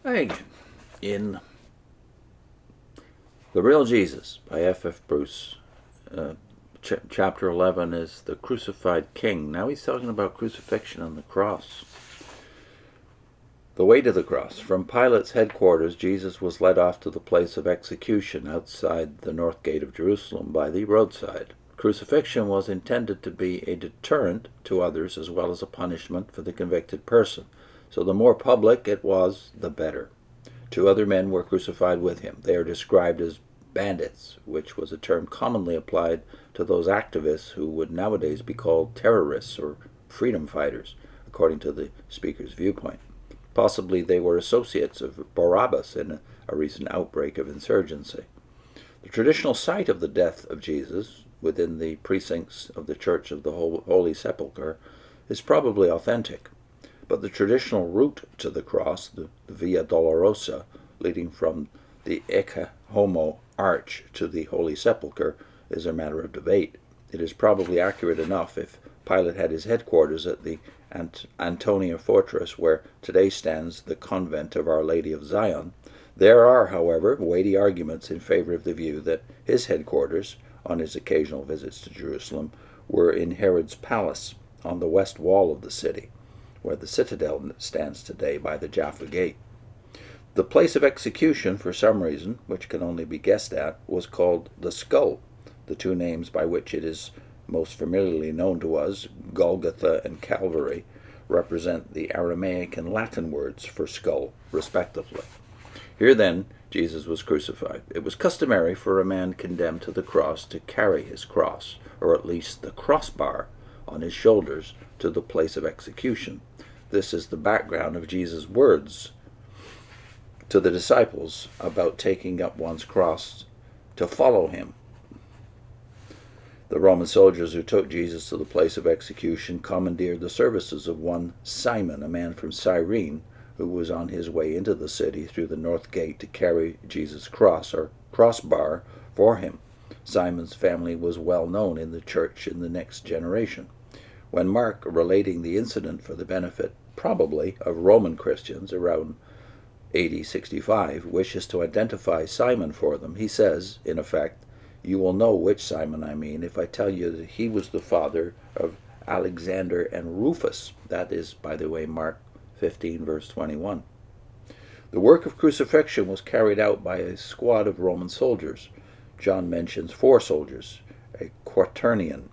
Hey, in The Real Jesus by F. Bruce, chapter 11 is the crucified king. Now he's talking about crucifixion on the cross. The way to the cross. From Pilate's headquarters, Jesus was led off to the place of execution outside the north gate of Jerusalem by the roadside. Crucifixion was intended to be a deterrent to others as well as a punishment for the convicted person. So the more public it was, the better. 2 other men were crucified with him. They are described as bandits, which was a term commonly applied to those activists who would nowadays be called terrorists or freedom fighters, according to the speaker's viewpoint. Possibly they were associates of Barabbas in a recent outbreak of insurgency. The traditional site of the death of Jesus, within the precincts of the Church of the Holy Sepulchre, is probably authentic. But the traditional route to the cross, the Via Dolorosa, leading from the Ecce Homo Arch to the Holy Sepulchre, is a matter of debate. It is probably accurate enough if Pilate had his headquarters at the Antonia fortress, where today stands the convent of Our Lady of Zion. There are, however, weighty arguments in favor of the view that his headquarters, on his occasional visits to Jerusalem, were in Herod's palace on the west wall of the city, where the citadel stands today by the Jaffa Gate. The place of execution, for some reason, which can only be guessed at, was called the Skull, the 2 names by which it is most familiarly known to us, Golgotha and Calvary, represent the Aramaic and Latin words for skull, respectively. Here, then, Jesus was crucified. It was customary for a man condemned to the cross to carry his cross, or at least the crossbar, on his shoulders to the place of execution. This is the background of Jesus' words to the disciples about taking up one's cross to follow him. The Roman soldiers who took Jesus to the place of execution commandeered the services of one Simon, a man from Cyrene, who was on his way into the city through the north gate to carry Jesus' cross, or crossbar, for him. Simon's family was well known in the church in the next generation. When Mark, relating the incident for the benefit, probably, of Roman Christians around AD 65, wishes to identify Simon for them, he says, in effect, "You will know which Simon I mean if I tell you that he was the father of Alexander and Rufus." That is, by the way, Mark 15, verse 21. The work of crucifixion was carried out by a squad of Roman soldiers. John mentions 4 soldiers, a quaternion,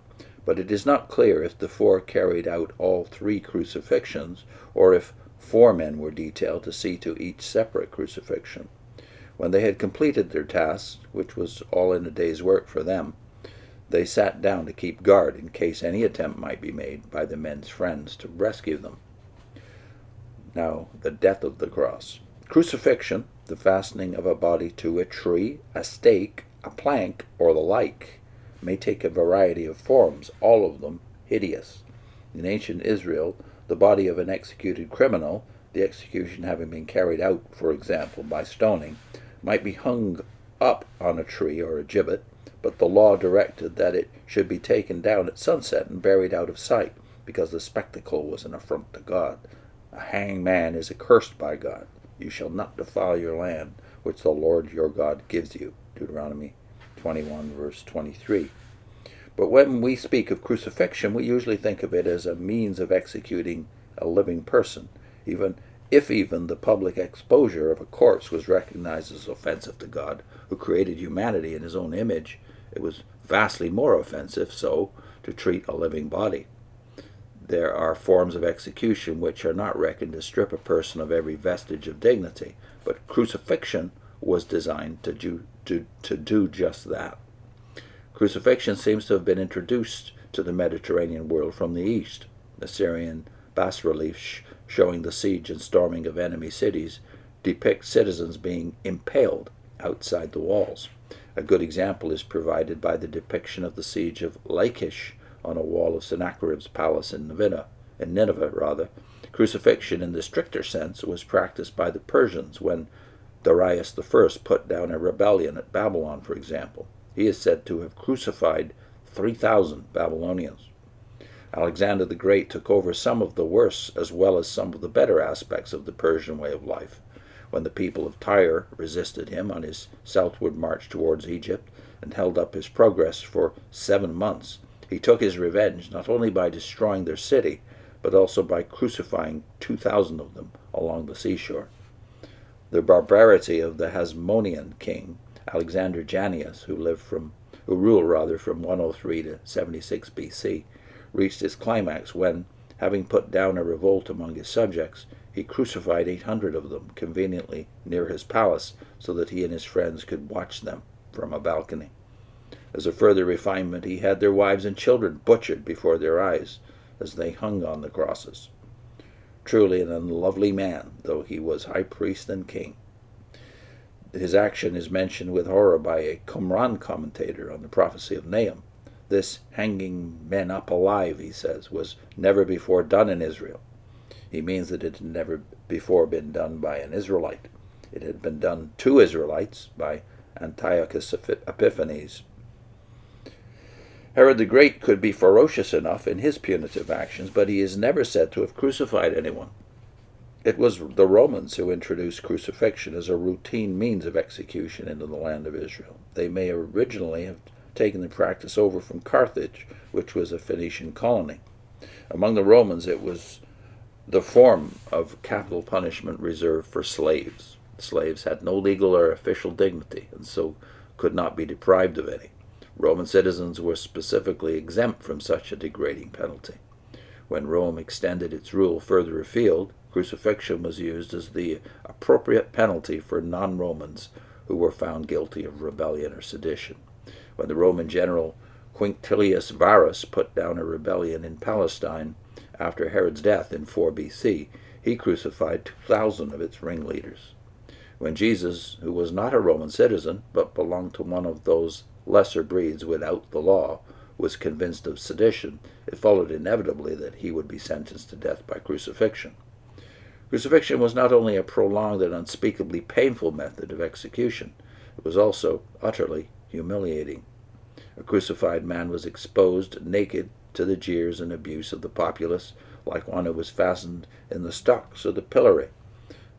but it is not clear if the 4 carried out all 3 crucifixions, or if 4 men were detailed to see to each separate crucifixion. When they had completed their task, which was all in a day's work for them, they sat down to keep guard in case any attempt might be made by the men's friends to rescue them. Now, the death of the cross. Crucifixion, the fastening of a body to a tree, a stake, a plank, or the like, may take a variety of forms, all of them hideous. In ancient Israel, the body of an executed criminal, the execution having been carried out, for example, by stoning, might be hung up on a tree or a gibbet, but the law directed that it should be taken down at sunset and buried out of sight, because the spectacle was an affront to God. A hanged man is accursed by God. You shall not defile your land, which the Lord your God gives you. Deuteronomy 21, verse 23. But when we speak of crucifixion, we usually think of it as a means of executing a living person, even if the public exposure of a corpse was recognized as offensive to God, who created humanity in his own image. It was vastly more offensive, so, to treat a living body. There are forms of execution which are not reckoned to strip a person of every vestige of dignity, but crucifixion was designed to do just that. Crucifixion seems to have been introduced to the Mediterranean world from the east. Assyrian bas-reliefs showing the siege and storming of enemy cities depict citizens being impaled outside the walls. A good example is provided by the depiction of the siege of Lachish on a wall of Sennacherib's palace in Nineveh. Crucifixion in the stricter sense was practiced by the Persians when Darius I put down a rebellion at Babylon, for example. He is said to have crucified 3,000 Babylonians. Alexander the Great took over some of the worse as well as some of the better aspects of the Persian way of life. when the people of Tyre resisted him on his southward march towards Egypt and held up his progress for 7 months, he took his revenge not only by destroying their city, but also by crucifying 2,000 of them along the seashore. The barbarity of the Hasmonean king, Alexander Jannaeus, who ruled from 103 to 76 BC, reached its climax when, having put down a revolt among his subjects, he crucified 800 of them conveniently near his palace so that he and his friends could watch them from a balcony. As a further refinement, he had their wives and children butchered before their eyes as they hung on the crosses. Truly an unlovely man, though he was high priest and king. His action is mentioned with horror by a Qumran commentator on the prophecy of Nahum. This hanging men up alive, he says, was never before done in Israel. He means that it had never before been done by an Israelite. It had been done to Israelites by Antiochus Epiphanes. Herod the Great could be ferocious enough in his punitive actions, but he is never said to have crucified anyone. It was the Romans who introduced crucifixion as a routine means of execution into the land of Israel. They may originally have taken the practice over from Carthage, which was a Phoenician colony. Among the Romans, it was the form of capital punishment reserved for slaves. Slaves had no legal or official dignity, and so could not be deprived of any. Roman citizens were specifically exempt from such a degrading penalty. When Rome extended its rule further afield, crucifixion was used as the appropriate penalty for non-Romans who were found guilty of rebellion or sedition. When the Roman general Quinctilius Varus put down a rebellion in Palestine after Herod's death in 4 BC, he crucified 2,000 of its ringleaders. When Jesus, who was not a Roman citizen, but belonged to one of those lesser breeds without the law, was convinced of sedition, it followed inevitably that he would be sentenced to death by crucifixion. Crucifixion was not only a prolonged and unspeakably painful method of execution, it was also utterly humiliating. A crucified man was exposed naked to the jeers and abuse of the populace, like one who was fastened in the stocks of the pillory.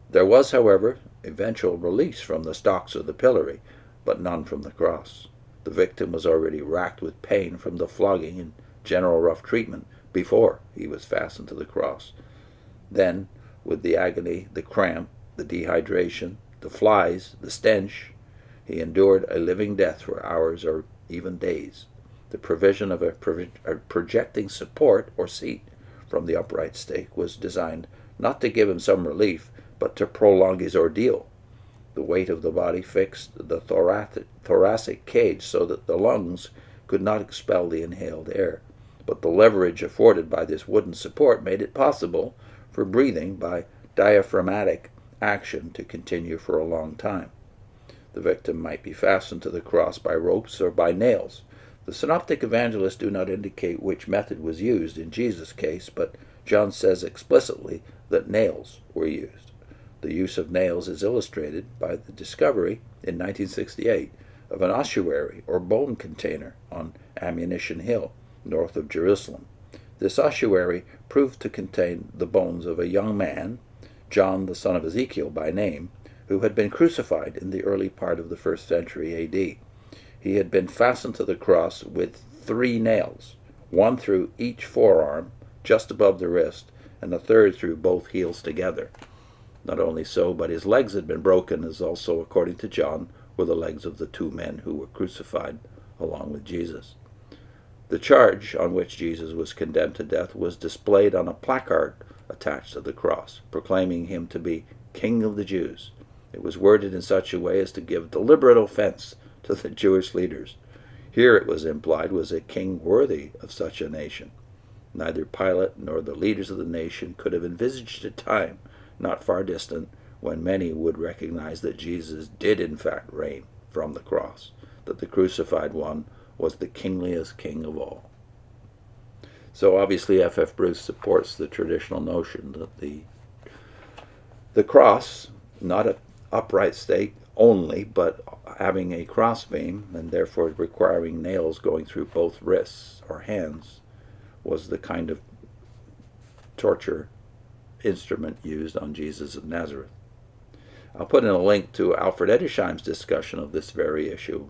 There was, however, eventual release from the stocks of the pillory, but none from the cross. The victim was already racked with pain from the flogging and general rough treatment before he was fastened to the cross. Then, with the agony, the cramp, the dehydration, the flies, the stench, he endured a living death for hours or even days. The provision of a projecting support or seat from the upright stake was designed not to give him some relief, but to prolong his ordeal. The weight of the body fixed the thoracic cage so that the lungs could not expel the inhaled air, but the leverage afforded by this wooden support made it possible for breathing by diaphragmatic action to continue for a long time. The victim might be fastened to the cross by ropes or by nails. The synoptic evangelists do not indicate which method was used in Jesus' case, but John says explicitly that nails were used. The use of nails is illustrated by the discovery in 1968 of an ossuary or bone container on Ammunition Hill, north of Jerusalem. This ossuary proved to contain the bones of a young man, John the son of Ezekiel by name, who had been crucified in the early part of the 1st century A.D. He had been fastened to the cross with 3 nails, one through each forearm, just above the wrist, and a third through both heels together. Not only so, but his legs had been broken, as also, according to John, were the legs of the 2 men who were crucified along with Jesus. The charge on which Jesus was condemned to death was displayed on a placard attached to the cross, proclaiming him to be King of the Jews. It was worded in such a way as to give deliberate offense to the Jewish leaders. Here, it was implied, was a king worthy of such a nation. Neither Pilate nor the leaders of the nation could have envisaged a time, not far distant, when many would recognize that Jesus did in fact reign from the cross, that the crucified one was the kingliest king of all. So obviously F.F. Bruce supports the traditional notion that the cross, not an upright stake only, but having a crossbeam, and therefore requiring nails going through both wrists or hands, was the kind of torture instrument used on Jesus of Nazareth. I'll put in a link to Alfred Edersheim's discussion of this very issue.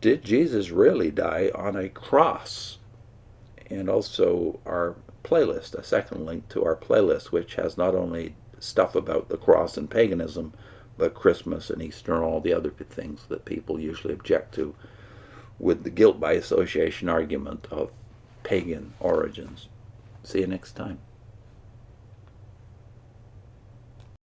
Did Jesus really die on a cross? And also our playlist, a second link to our playlist, which has not only stuff about the cross and paganism, but Christmas and Easter and all the other things that people usually object to with the guilt by association argument of pagan origins. See you next time.